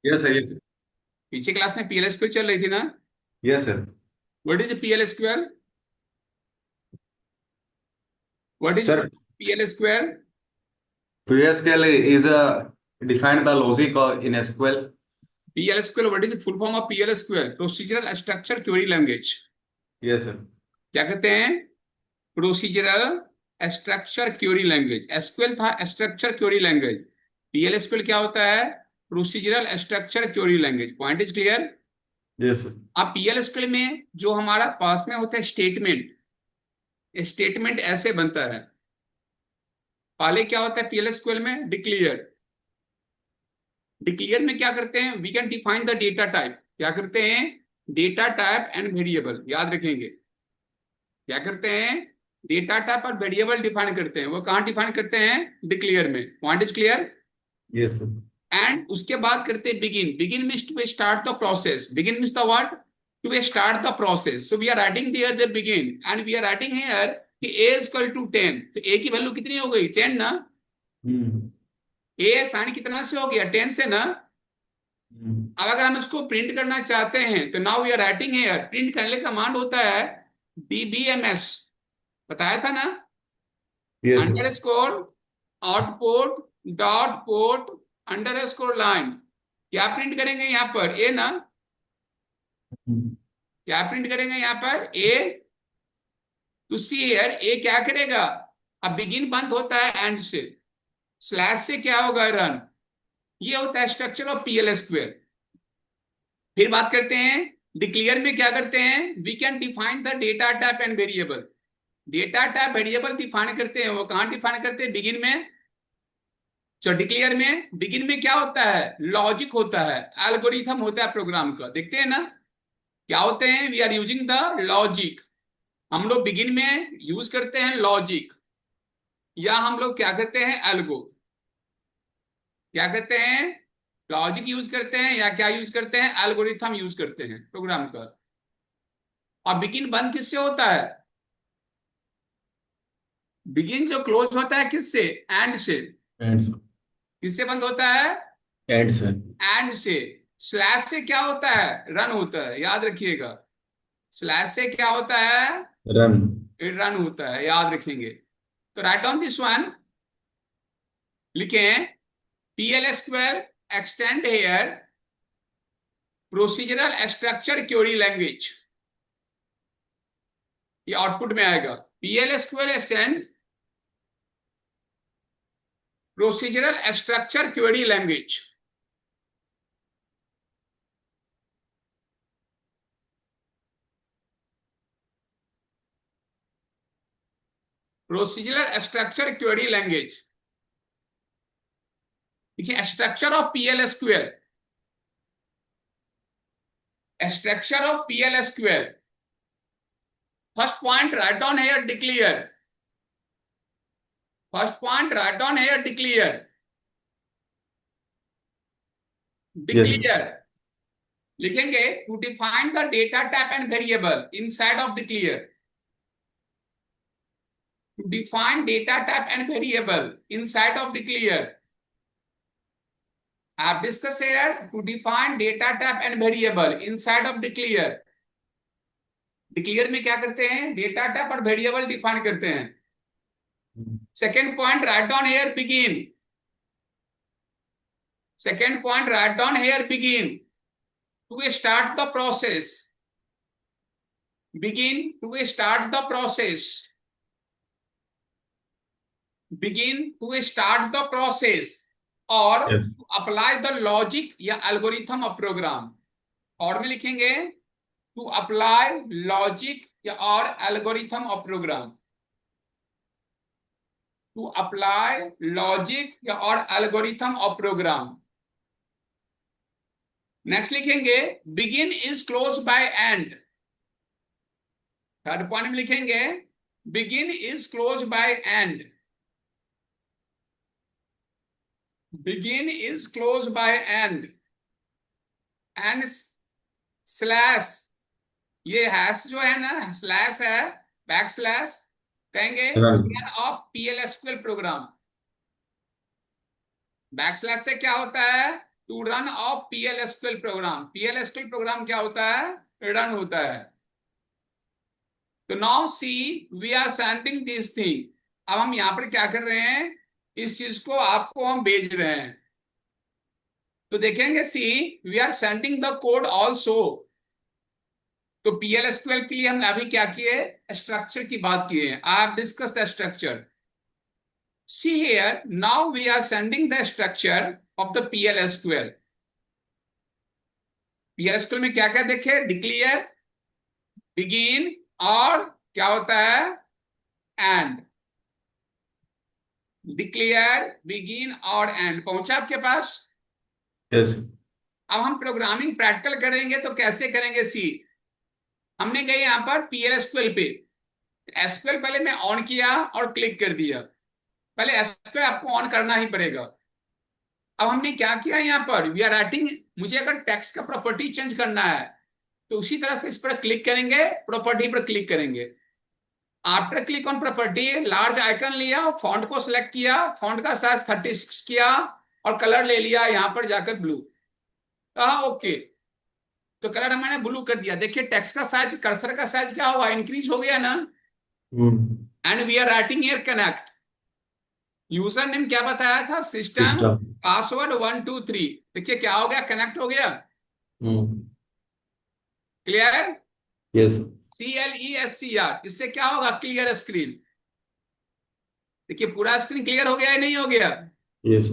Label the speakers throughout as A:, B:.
A: Yes sir, yes
B: पीछे class में PL square चल रही थी ना?
A: Yes sir.
B: What is PL square? What is
A: sir,
B: PL square?
A: PSQL is a define the logic in SQL.
B: PL square, what is full form of PL square? Procedural structure query language.
A: Yes sir.
B: क्या कहते हैं? Procedural structure query language. SQL था structure query language. PL SQL क्या होता है? Procedural structure query language. Point is clear?
A: Yes sir.
B: अब PL SQL में जो हमारा पास में होता है स्टेटमेंट, स्टेटमेंट ऐसे बनता है। पहले क्या होता है पीएल स्क्यूएल में? डिक्लेयर। डिक्लेयर में क्या करते हैं? We can define the data type. क्या करते हैं? Data type and variable. याद रखेंगे क्या करते हैं? डेटा टाइप और वेरिएबल डिफाइन करते हैं। वो कहाँ डिफाइन करते हैं? डिक्लेयर में। Point is clear?
A: Yes sir.
B: And उसके बाद करते हैं begin. Begin means to start the process. Begin means the what? To start the process. So we are writing there the begin and we are writing here कि a is equal to 10। तो a की value कितनी हो गई? 10 ना?
A: हम्म।
B: a sign कितना से हो गया? 10 से ना?
A: हम्म।
B: अब अगर हम इसको प्रिंट करना चाहते हैं तो now we are writing here, print करने का कमांड होता है dbms। बताया था ना?
A: Yes sir.
B: Under score output dot put under score line. क्या प्रिंट करेंगे यहाँ पर? ए ना?
A: हम्म।
B: क्या प्रिंट करेंगे यहाँ पर? ए। टू सी हियर ए क्या करेगा? अब बिगिन बंद होता है एंड से। स्लैश से क्या होगा? रन। ये होता है स्ट्रक्चर ऑफ पीएल स्क्वेयर। फिर बात करते हैं डिक्लेयर में क्या करते हैं? We can define the data type and variable. Data type variable define करते हैं। वो कहाँ डिफाइन करते हैं? बिगिन में। तो डिक्लेयर में बिगिन में क्या होता है? लॉजिक होता है, एल्गोरिथम होता है प्रोग्राम का। देखते हैं ना क्या होते हैं? We are using the logic. हम लोग बिगिन में यूज करते हैं लॉजिक, या हम लोग क्या करते हैं? एल्गो। क्या करते हैं? लॉजिक यूज करते हैं या क्या यूज करते हैं? एल्गोरिथम यूज करते हैं प्रोग्राम का। और बिगिन बंद किससे होता है? बिगिन जो क्लोज होता है किससे? एंड से।
A: And sir.
B: किससे बंद होता है?
A: And sir.
B: एंड से। स्लैश से क्या होता है? रन होता है। याद रखिएगा स्लैश से क्या होता है?
A: रन।
B: रन होता है। याद रखेंगे। तो राइट ऑन दिस वन लिखें PL square extend here procedural structure query language. ये आउटपुट में आएगा PL square extend procedural structure query language. Procedural structure query language. देखिए structure of PL square, structure of PL square. First point write down here declare. First point write down here declare.
A: Yes sir.
B: Declare लिखेंगे to define the data type and variable inside of declare. To define data type and variable inside of declare. आप discuss here to define data type and variable inside of declare. Declare में क्या करते हैं? Data type और variable define करते हैं। Second point write down here begin. Second point write down here begin to start the process. begin to start the process। begin to start the process और
A: yes.
B: apply the logic या algorithm of program। और में लिखेंगे to apply logic या और algorithm of program। to apply logic या और algorithm of program। Next लिखेंगे begin is close by end। Third point में लिखेंगे begin is close by end। begin is close by end and slash. ये hash जो है ना स्लैश है, बैक स्लैश कहेंगे
A: run.
B: Of PL SQL program. Back slash से क्या होता है? To run of PL/SQL program. PL/SQL program क्या होता है? रन होता है। तो now see we are sending this thing. अब हम यहां पर क्या कर रहे हैं? इस चीज को आपको हम भेज रहे हैं। तो देखेंगे, see we are sending the code also. तो PL/SQL के लिए हमने अभी क्या किए? स्ट्रक्चर की बात की है। I have discuss the structure. See here, now we are sending the structure of the PL/SQL। PL/SQL में क्या क्या देखे? डिक्लेयर, बिगिन, और क्या होता है? एंड। डिक्लेयर, बिगिन और एंड पहुंचा आपके पास?
A: यस।
B: अब हम प्रोग्रामिंग प्रैक्टिकल करेंगे तो कैसे करेंगे? सी हमने गए यहां पर PL/SQL पे। एसक्यूएल पहले मैं ऑन किया और क्लिक कर दिया। पहले एसक्यूएल आपको ऑन करना ही पड़ेगा। अब हमने क्या किया यहाँ पर? We are writing. मुझे अगर टेक्स्ट का प्रॉपर्टी चेंज करना है तो उसी तरह से इस पर क्लिक करेंगे, प्रॉपर्टी पर क्लिक करेंगे। After click on property, large icon लिया, फॉन्ट को सिलेक्ट किया, फॉन्ट का साइज 36 किया और कलर ले लिया यहां पर जाकर ब्लू। कहा ओके, तो कलर मैंने ब्लू कर दिया। देखिए टेक्स्ट का साइज, कर्सर का साइज क्या हुआ? इंक्रीज हो गया ना।
A: Hmm.
B: And we are writing here connect. User name क्या बताया था? System
A: system.
B: पासवर्ड 123। देखिए क्या हो गया? कनेक्ट हो गया।
A: हम्म।
B: क्लियर?
A: यस।
B: CLESCR, इससे क्या होगा? Clear screen. देखिए पूरा स्क्रीन क्लियर हो गया है, नहीं हो गया?
A: Yes.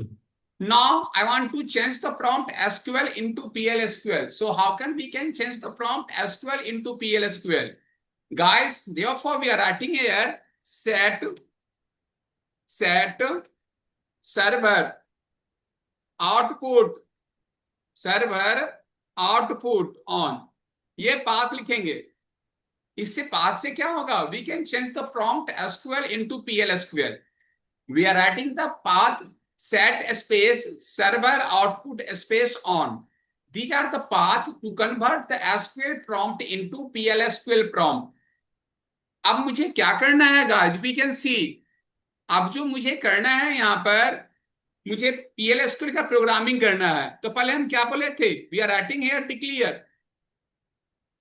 B: Now I want to change the prompt SQL into PL/SQL. So how we can change the prompt SQL into PL/SQL? Guys, therefore we are writing here set server output on। ये path लिखेंगे। इससे path से क्या होगा? We can change the prompt SQL into PL/SQL। We are writing the path set space server output space on। These are the path to convert the SQL prompt into PL/SQL prompt। अब मुझे क्या करना है guys? We can see. अब जो मुझे करना है यहाँ पर, मुझे PL/SQL का प्रोग्रामिंग करना है। तो पहले हम क्या बोले थे? We are writing here declare.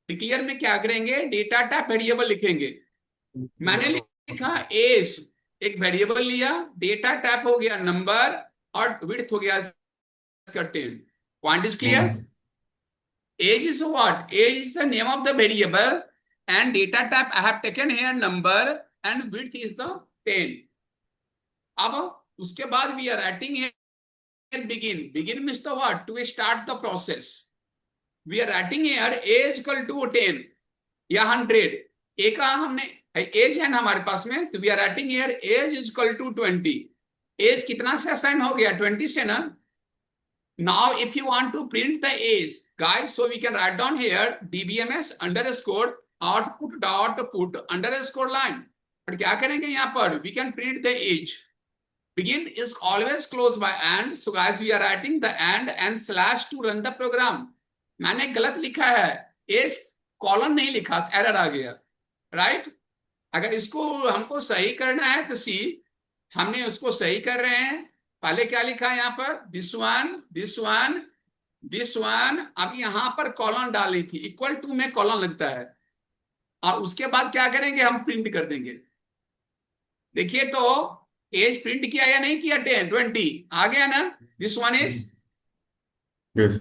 B: Declare में क्या करेंगे? डेटा टाइप वेरिएबल लिखेंगे। मैंने लिखा एज, एक वेरिएबल लिया, डेटा टाइप हो गया नंबर, और विड्थ हो गया इसका 10। Point is clear? Age is what? Age is the name of the variable and data type I have taken here number and width is the 10। अब उसके बाद we are writing here begin. Begin means the what? To start the process. We are writing here age equal to 10 या 100। ए का हमने as है ना हमारे पास में, तो we are writing here age is equal to 20। Age कितना से असाइन हो गया? 20 से ना। Now if you want to print the age guys, so we can write down here dbms underscore output dot put underscore line. और क्या करेंगे यहाँ पर? We can print the age. begin is always closed by and, so guys we are writing the and slash to run the program। मैंने गलत लिखा है, as colon नहीं लिखा, एरर आ गया। राइट? अगर इसको हमको सही करना है तो सी हमने उसको सही कर रहे हैं। पहले क्या लिखा है यहाँ पर? This one, this one, this one. अब यहां पर कॉलन डाली थी, इक्वल टू में कॉलन लगता है। और उसके बाद क्या करेंगे? हम प्रिंट कर देंगे। देखिए तो एज प्रिंट किया या नहीं किया? 10 20 आ गया ना। This one is.
A: यस।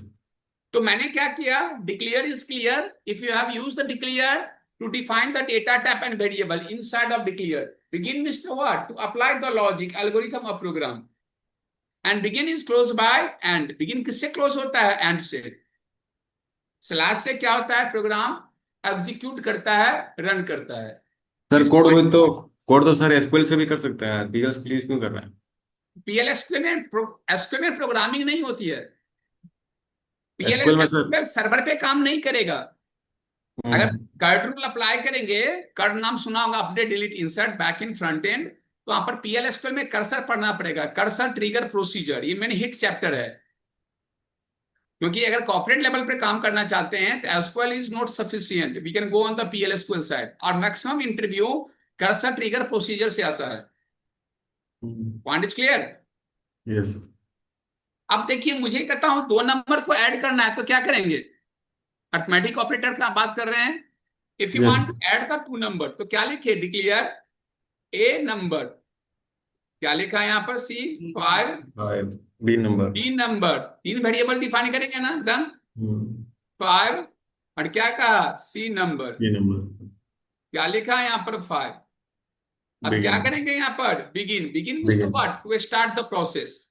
B: तो मैंने क्या किया? Declare is clear. If you have used the declare to define the data type and variable inside of declare। begin means to what? To apply the logic algorithm of program। and begin is closed by and। begin किससे close होता है? and से। Slash से क्या होता है? Program execute करता है, रन करता है।
A: सर
B: इस
A: कोड तो सर एसक्यूएल से भी कर सकते हैं, पीएल के लिए क्यों कर रहे हैं?
B: PL/SQL में प्रोग्रामिंग नहीं होती है।
A: एसक्यूएल में सर।
B: PL/SQL सर्वर पे काम नहीं करेगा। अगर
A: हम्म।
B: कर्ट रूल अप्लाई करेंगे, कर्ट नाम सुना होगा, update delete insert back in front end, तो वहां पर PL/SQL में कर्सर पढ़ना पड़ेगा। कर्सर ट्रिगर प्रोसीजर, ये मैंने हिट चैप्टर है। क्योंकि अगर कॉर्पोरेट लेवल पे काम करना चाहते हैं तो SQL is not sufficient, we can go on the PL/SQL side. और maximum interview cursor trigger procedure से आता है। Point is clear?
A: यस।
B: अब देखिए, मुझे कहता हूं 2 नंबर को ऐड करना है, तो क्या करेंगे? अर्थमेटिक ऑपरेटर का बात कर रहे हैं। If you
A: yes.
B: Want to add the 2 number, तो क्या लिखे? Declare a number. क्या लिखा है यहाँ पर? C 5
A: five. B number.
B: 3 number. 3 variable define करेंगे ना, डन।
A: हम्म।
B: 5, और क्या कहा? C number.
A: B number.
B: क्या लिखा है यहाँ पर? 5। अब क्या
A: बिगिन।
B: करेंगे यहाँ पर? Begin. Begin means to
A: begin.
B: What? To start the process.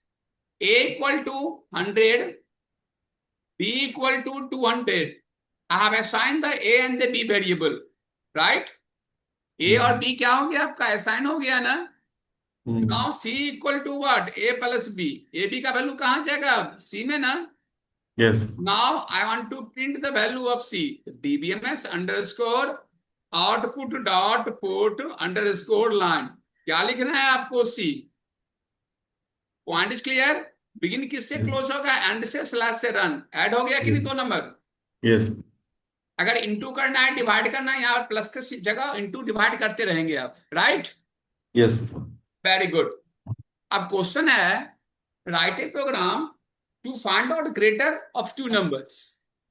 B: A equal to 100, b equal to 200. I have assigned the a and the b variable, right? a और b क्या हो गया आपका? असाइन हो गया ना। Now c equal to what? a plus b। A b का value कहाँ जाएगा? c में ना।
A: Yes.
B: Now I want to print the value of c। dbms underscore output dot put underscore line. क्या लिखना है आपको? c। Point is clear. Begin किससे
A: यस।
B: क्लोज होगा? एंड से, स्लैश से रन। ऐड हो गया कि
A: यस।
B: नहीं 2 नंबर?
A: यस।
B: अगर इंटू करना है, डिवाइड करना है, यहाँ प्लस की जगह इंटू डिवाइड करते रहेंगे आप, राइट?
A: यस।
B: Very good. अब क्वेश्चन है, write a program to find out greater of 2 numbers.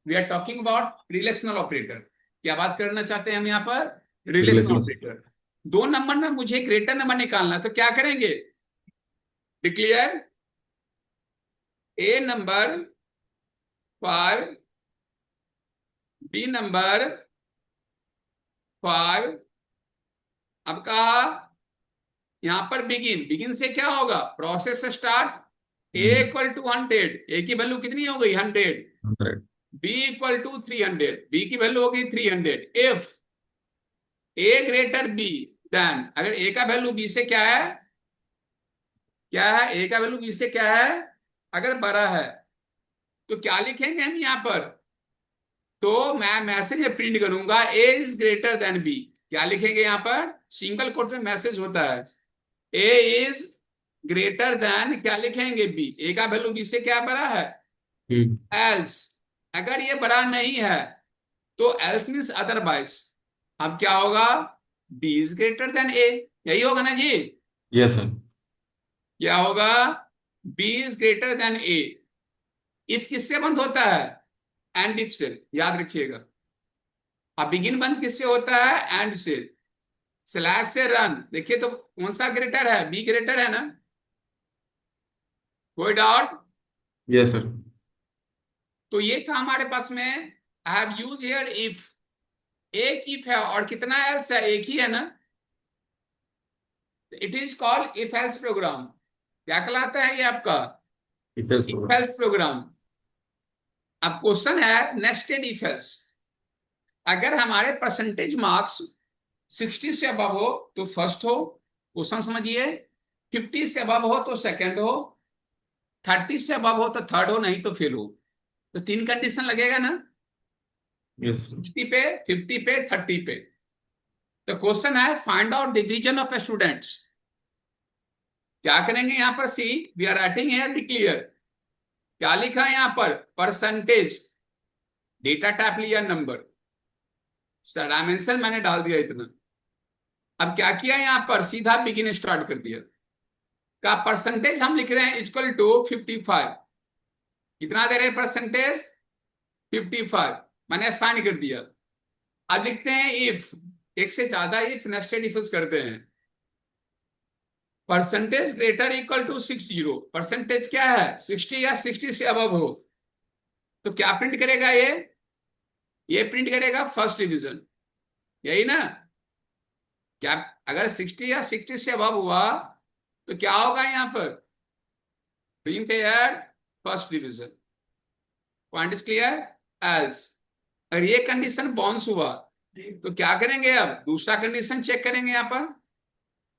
B: We are talking about relational operator. क्या बात करना चाहते हैं हम यहाँ पर? Relational
A: relations.
B: ऑपरेटर। 2 नंबर में मुझे ग्रेटर नंबर निकालना है, तो क्या करेंगे? Declare a number 5, b number 5। अब कहा यहां पर बिगिन। बिगिन से क्या होगा? Process start. A equal to 100, a की वैल्यू कितनी हो गई? 100।
A: 100।
B: बी इक्वल टू 300, बी की वैल्यू हो गई 300। If a greater b, then अगर ए का वैल्यू बी से क्या है? क्या है? ए का वैल्यू बी से क्या है? अगर बड़ा है, तो क्या लिखेंगे हम यहाँ पर? तो मैं मैसेज प्रिंट करूंगा, ए इज ग्रेटर देन बी। क्या लिखेंगे यहाँ पर? सिंगल कोट में मैसेज होता है, ए इज ग्रेटर देन, क्या लिखेंगे? बी। ए का वैल्यू बी से क्या बड़ा है?
A: हम्म।
B: एल्स। अगर ये बड़ा नहीं है, तो एल्स मीन्स अदरवाइज। अब क्या होगा? B is greater than a. यही होगा ना जी?
A: Yes sir.
B: क्या होगा? B is greater than a. If किससे बंद होता है? एंड इफ से, याद रखिएगा। अब बिगिन बंद किससे होता है? एंड से। स्लैश से रन। देखिए तो कौन सा ग्रेटर है? बी ग्रेटर है ना? कोई डाउट?
A: Yes sir.
B: तो ये था हमारे पास में। I have use here if. एक इफ है और कितना एल्स है? एक ही है ना? It is called if else program. क्या कहलाता है ये आपका?
A: If else
B: if
A: program.
B: Else program. अब क्वेश्चन है नेस्टेड इफ एल्स। अगर हमारे परसेंटेज मार्क्स 60 से अबव हो तो फर्स्ट हो, क्वेश्चन समझिए। 50 से अबव हो तो सेकंड हो, 30 से अबव हो तो थर्ड हो, नहीं तो फेल हो। तो 3 कंडीशन लगेगा ना?
A: यस।
B: 60 पे, 50 पे, 30 पे। तो क्वेश्चन है find out division of students. क्या करेंगे यहाँ पर? See we are writing here declare. क्या लिखा है यहाँ पर? परसेंटेज। डेटा टाइप लिया नंबर, डायमेंशन मैंने डाल दिया इतना। अब क्या किया यहाँ पर? सीधा बिगिन स्टार्ट कर दिया। का परसेंटेज हम लिख रहे हैं इक्वल टू 55। कितना दे रहे हैं परसेंटेज? 55। मैंने साइन कर दिया। अब लिखते हैं इफ। एक से ज्यादा इफ नेस्टेड इफ करते हैं। Percentage greater equal to 60। Percentage क्या है? 60 या 60 से अबव हो, तो क्या प्रिंट करेगा ये प्रिंट करेगा फर्स्ट डिवीजन। यही ना? क्या? अगर 60 या 60 से अबव हुआ तो क्या होगा यहाँ पर? Print air first division. Point is clear? Else अगर ये कंडीशन बाउंस हुआ, तो क्या करेंगे? अब दूसरा कंडीशन चेक करेंगे यहाँ पर।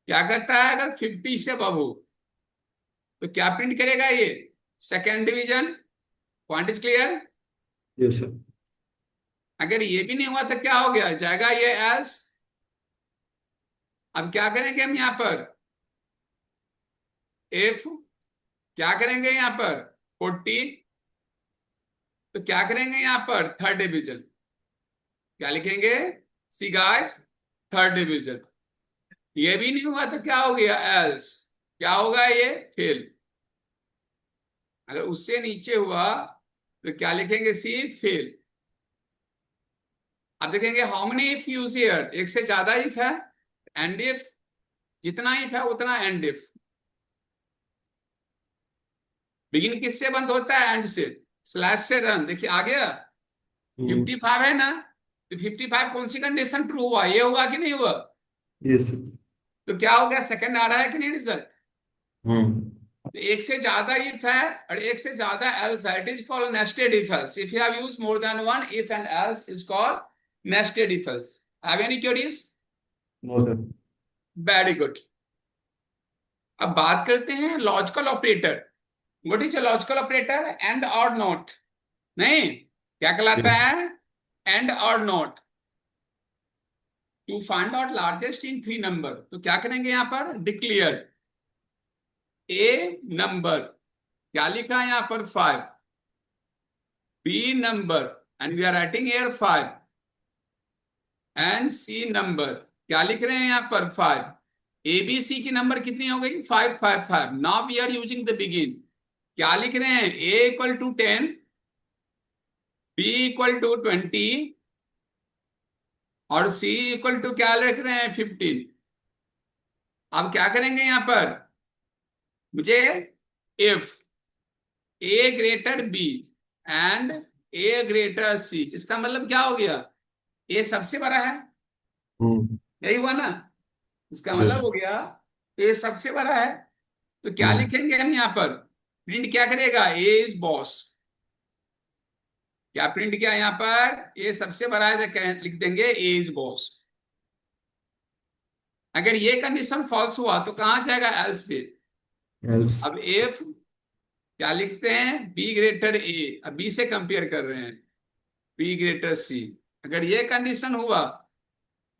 B: क्या करता है? अगर 50 से अबव हो तो क्या प्रिंट करेगा ये? Second division. Point is clear?
A: Yes sir.
B: अगर ये भी नहीं हुआ तो क्या हो गया? जाएगा ये एल्स। अब क्या करेंगे हम यहाँ पर? इफ। क्या करेंगे यहाँ पर? 40। तो क्या करेंगे यहाँ पर? Third division. क्या लिखेंगे? See guys, third division. ये भी नहीं हुआ तो क्या हो गया? एल्स। क्या होगा? ये फेल। अगर उससे नीचे हुआ तो क्या लिखेंगे? सी, फेल। अब देखेंगे how many if use here, एक से ज्यादा इफ है, एंड इफ, जितना इफ है उतना एंड इफ। बिगिन किससे बंद होता है? एंड से। स्लैश से रन, देखिए आ गया।
A: हम्म।
B: 55 है ना, तो 55 कौन सी कंडीशन ट्रू हुआ? ये हुआ कि नहीं हुआ?
A: यस।
B: तो क्या हो गया? सेकंड आ रहा है कि नहीं रिजल्ट?
A: हम्म।
B: तो एक से ज्यादा इफ है और एक से ज्यादा एल्स है, it is called nested if else. If you have use more than one if and else is called nested if else. Have any queries?
A: No sir.
B: Very good. अब बात करते हैं logical operator. What is a logical operator? And और not. नहीं, क्या कहलाता
A: yes.
B: है? And और not. To find out largest in three number, तो क्या करेंगे यहां पर? डिक्लेयर ए नंबर, क्या लिखा है यहां पर? 5। B number, and we are writing here 5। And c number, क्या लिख रहे हैं यहां पर? 5। ए बी सी की नंबर कितनी हो गई? 5 5 5। Now we are using the begin. क्या लिख रहे हैं? A equal to 10, b equal to 20 और सी इक्वल टू क्या लिख रहे हैं? 15। अब क्या करेंगे यहां पर? मुझे if a greater b and a greater c, इसका मतलब क्या हो गया? ए सबसे बड़ा है,
A: हम्म।
B: यही हुआ ना? इसका
A: यस।
B: मतलब हो गया ए सबसे बड़ा है। तो क्या
A: हम्म।
B: लिखेंगे हम यहाँ पर? प्रिंट क्या करेगा? ए इज बॉस। क्या प्रिंट किया यहाँ पर? ए सबसे बड़ा है तो लिख देंगे ए इज बॉस। अगर ये कंडीशन फॉल्स हुआ तो कहाँ जाएगा? एल्स पे।
A: यस।
B: अब इफ क्या लिखते हैं? बी ग्रेटर ए, अब बी से कंपेयर कर रहे हैं, बी ग्रेटर सी। अगर ये कंडीशन हुआ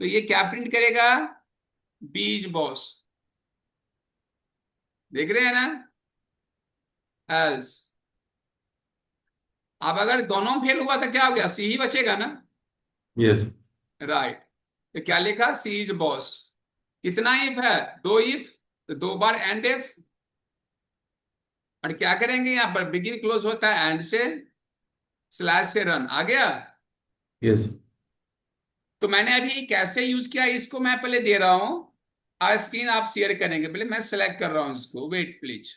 B: तो ये क्या प्रिंट करेगा? B is boss. देख रहे हैं ना? एल्स। अब अगर दोनों फेल हुआ तो क्या हो गया? सी ही बचेगा ना?
A: यस।
B: राइट। तो क्या लिखा? सी इज बॉस। कितना इफ है? दो इफ, तो दो बार एंड इफ। और क्या करेंगे यहां पर? बिगिन क्लोज होता है एंड से, स्लैश से रन। आ गया?
A: यस।
B: तो मैंने अभी कैसे यूज किया इसको मैं पहले दे रहा हूं। आज स्क्रीन आप शेयर करेंगे, पहले मैं सेलेक्ट कर रहा हूं इसको, wait please.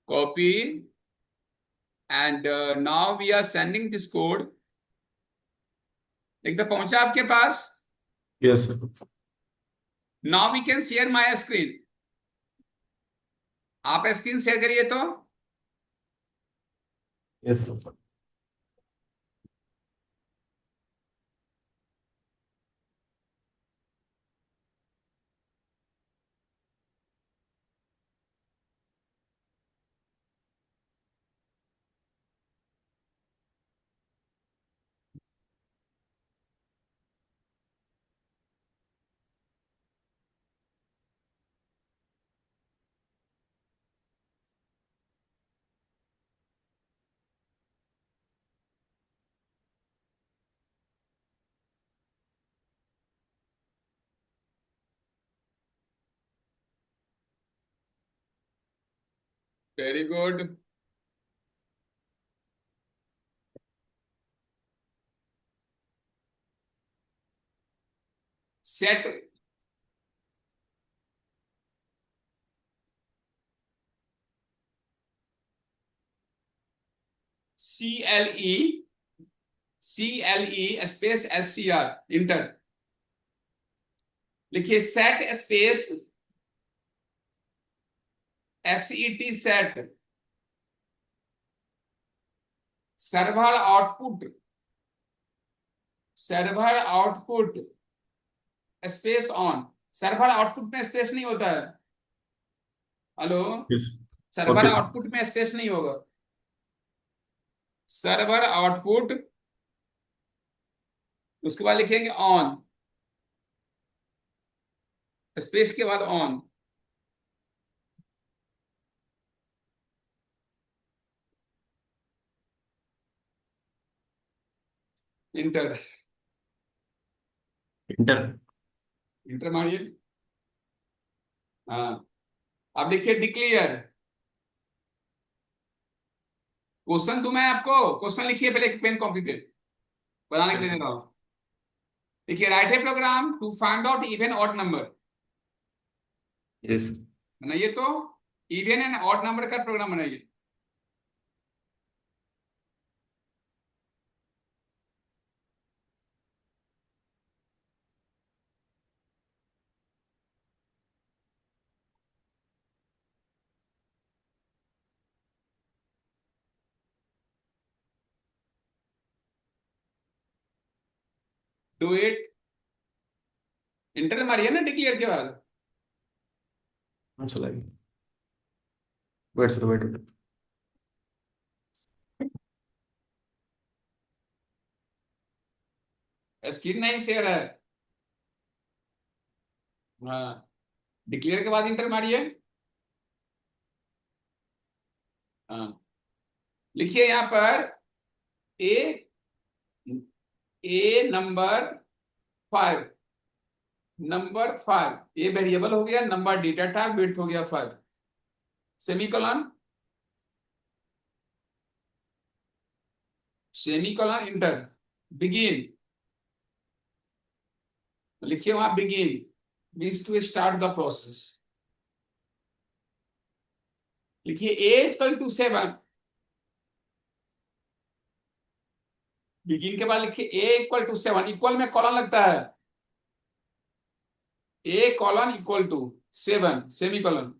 B: Copy, and now we are sending this code. एकदम पहुंचा आपके पास?
A: Yes.
B: Now we can share my screen. आप स्क्रीन शेयर करिए तो।
A: Yes.
B: Very good. Set CLE, CLE space SCR, enter. लिखिए set space SET, set server output, server output space on. Server output में space नहीं होता है। Hello?
A: Yes.
B: Server
A: okay sir.
B: Output में space नहीं होगा। सर्वर आउटपुट, उसके बाद लिखेंगे ऑन, स्पेस के बाद ऑन, इंटर।
A: इंटर।
B: इंटर मारिए। हाँ। अब लिखिए डिक्लेयर क्वेश्चन दूं मैं आपको? क्वेश्चन लिखिए पहले पेन कॉपी पे, बनाने के
A: यस
B: लिए
A: सर।
B: दे रहा हूं। देखिए, write a program to find out even odd number.
A: Yes.
B: बनाइए तो, इवन एंड ऑड नंबर का प्रोग्राम बनाइए। Do it. इंटर मारिए ना डिक्लेयर के बाद।
A: हम चलाइए। Wait sir, wait wait.
B: Screen नहीं शेयर है। हाँ, डिक्लेयर के बाद इंटर मारिए। हाँ, लिखिए यहाँ पर ए, ए नंबर 5। नंबर 5 ए वेरिएबल हो गया, नंबर डेटा टाइप विड्थ हो गया 5, सेमीकोलन, सेमीकोलन इंटर। बिगिन, लिखिए वहां begin means to start the process. लिखिए ए इक्वल टू 7। बिगिन के बाद लिखिए ए इक्वल टू 7, इक्वल में कॉलन लगता है, a colon equal to 7 semicolon.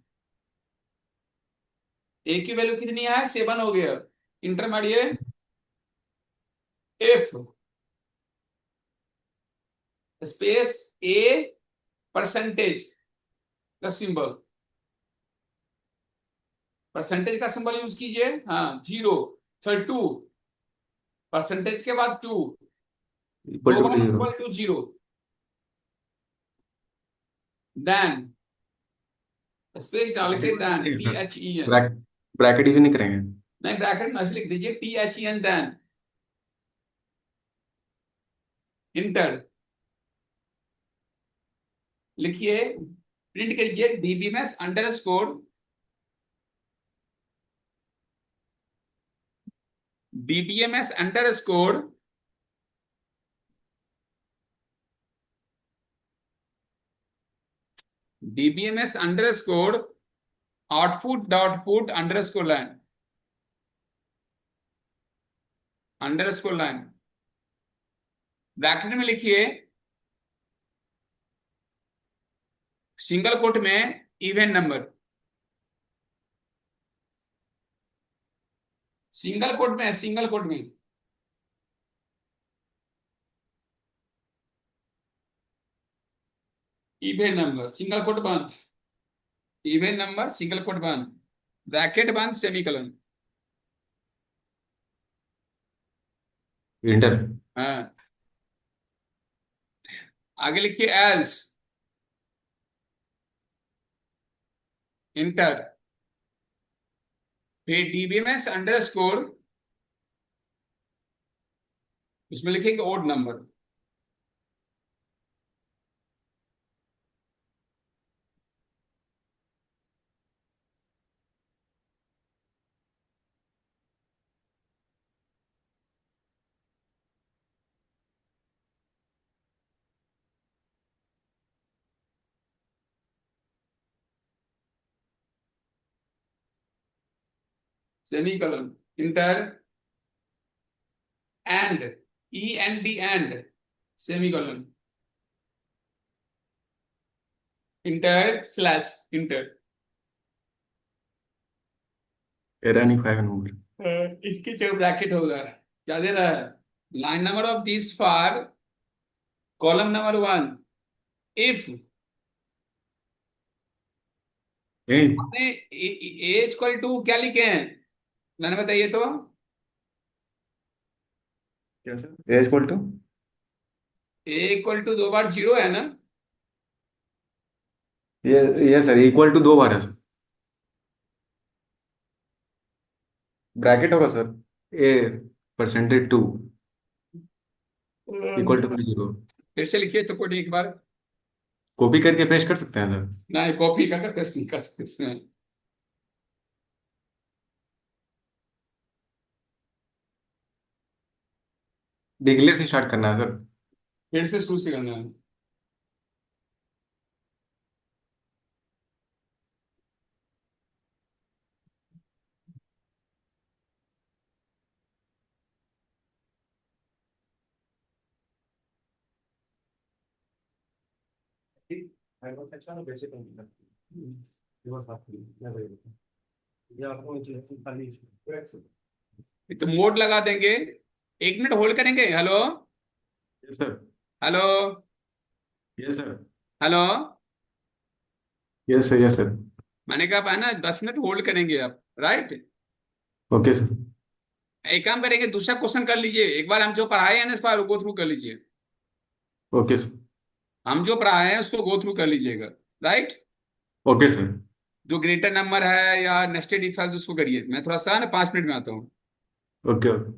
B: A की वैल्यू कितनी है? 7 हो गया। इंटर मारिए। इफ स्पेस ए परसेंटेज का सिंबल, परसेंटेज का सिंबल यूज कीजिए। हाँ, 0 फिर 2, परसेंटेज के बाद 2,
A: इक्वल
B: दो
A: टू
B: बार
A: 0।
B: इक्वल टू 0, देन स्पेस डाल के then T
A: sir,
B: H E N.
A: Bracket ही नहीं करेंगे?
B: नहीं, ब्रैकेट में ऐसे लिख दीजिए THEN, देन इंटर। लिखिए, प्रिंट करिए DBMS underscore, DBMS underscore DBMS underscore output dot put underscore line, underscore line. Bracket में लिखिए सिंगल कोट में इवन नंबर, सिंगल कोट में, सिंगल कोट में इवन नंबर, सिंगल कोट बंद, इवन नंबर सिंगल कोट बंद, bracket बंद, semicolon.
A: Enter.
B: हाँ, आगे लिखिए एल्स, इंटर। फिर डीबीएमएस अंडरस्कोर, उसमें लिखेंगे odd number. Semicolon, enter, end, END end, semicolon, enter slash enter.
A: Error नहीं 5 नंबर।
B: इसकी जगह ब्रैकेट होगा, क्या दे रहा है? Line number of this far column number 1, if
A: यही।
B: आपने ए इक्वल टू क्या लिखे हैं? मैंने बताइए तो,
A: क्या sir? A equal to.
B: A equal to 2 बार 0 है ना?
A: ये सर, इक्वल टू 2 बार है सर। ब्रैकेट होगा sir. A percentage 2 equal to 0।
B: फिर से लिखिए तो कोड एक बार।
A: कॉपी करके पेस्ट कर सकते हैं सर।
B: ना, कॉपी करके पेस्ट नहीं कर सकते इसमें।
A: डिक्लेयर से स्टार्ट करना है सर।
B: फिर से शुरू से करना है। तो मोड लगा देंगे, 1 मिनट होल्ड करेंगे। Hello.
A: Yes sir.
B: Hello.
A: Yes sir.
B: Hello.
A: Yes sir. Yes sir.
B: मैंने कहा है ना, 10 मिनट होल्ड करेंगे आप, राइट।
A: Okay sir.
B: एक काम करेंगे, दूसरा क्वेश्चन कर लीजिए, एक बार हम जो पढ़ाए हैं ना इस बार गो थ्रू कर लीजिए।
A: Okay sir.
B: हम जो पढ़ाए हैं उसको गो थ्रू कर लीजिएगा, राइट।
A: Okay sir.
B: जो ग्रेटर नंबर है या नेस्टेड इफ एल्स उसको करिए। मैं थोड़ा सा ना 5 मिनट में आता हूँ।
A: Okay okay.